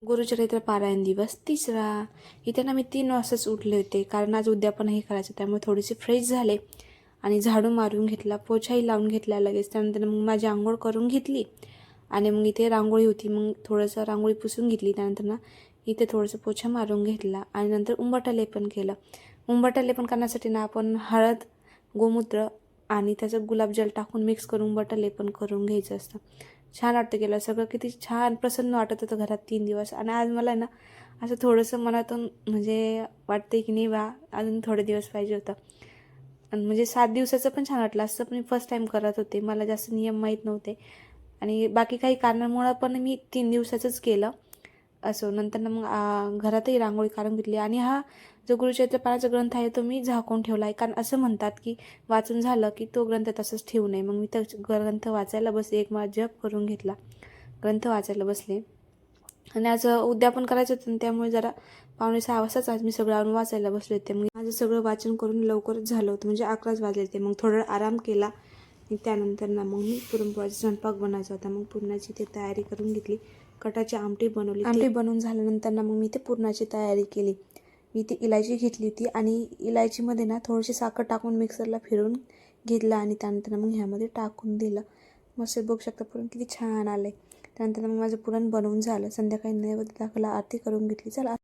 गुरुचरित्र पारायण दिवस 3रा. इथे ना मी 3 वाजताच उठले होते, कारण आज उद्यापनही करायचं. त्यामुळे थोडेसे फ्रेश झाले आणि झाडू मारून घेतला, पोछाही लावून घेतला लगेच. त्यानंतर मग माझी आंघोळ करून घेतली आणि मग इथे रांगोळी होती, मग थोडंसं रांगोळी पुसून घेतली. त्यानंतर ना इथे थोडंसं पोछा मारून घेतला आणि नंतर उंबरठा लेपन केलं. उंबरठा लेपन करण्यासाठी ना आपण हळद, गोमूत्र आणि त्याचं गुलाबजल टाकून मिक्स करून उंबरठा लेपन करून घ्यायचं असतं. छान वाटतं केलं सगळं, किती छान प्रसन्न वाटत होतं घरात 3 दिवस. आणि आज मला ना असं थोडंसं मनातून म्हणजे वाटते की नाही वा, अजून थोडे दिवस पाहिजे होतं. आणि म्हणजे 7 दिवसाचं पण छान वाटलं असतं, पण मी फर्स्ट टाईम करत होते, मला जास्त नियम माहीत नव्हते आणि बाकी काही कारणामुळं पण मी 3 दिवसाचंच केलं असं. नंतर मग घरातही रांगोळी काढून घेतली आणि हा जो गुरुचरित्र पारायणचा ग्रंथ आहे तो मी झाकून ठेवला आहे, कारण असं म्हणतात की वाचून झालं की तो ग्रंथ तसंच ठेवू नये. मग मी तर ग्रंथ वाचायला बसले, एक मला जप करून घेतला, ग्रंथ वाचायला बसले. आणि आज उद्यापन करायचं होतं, त्यामुळे जरा 5:45 वाजताच आज मी सगळं आणून वाचायला बसले होते. मग माझं सगळं वाचन करून लवकरच झालं होतं, म्हणजे 11च वाजले होते. मग थोडं आराम केला आणि त्यानंतर ना मग मी पुरणपोळ्याचा स्वयंपाक बनवायचा होता. मग पुरणाची ते तयारी करून घेतली, कटाची आमटी बनवली. आमटी बनवून झाल्यानंतर ना मग मी ते पुरणाची तयारी केली. मी ती इलायची घेतली होती आणि इलायचीमध्ये ना थोडीशी साखर टाकून मिक्सरला फिरवून घेतला आणि त्यानंतर मग ह्यामध्ये टाकून दिलं. मस्त बघू शकता पुरण किती छान आलं आहे. त्यानंतर मग माझं पुरण बनवून झालं. संध्याकाळी नैवेद्य दाखवला, आरती करून घेतली. चला.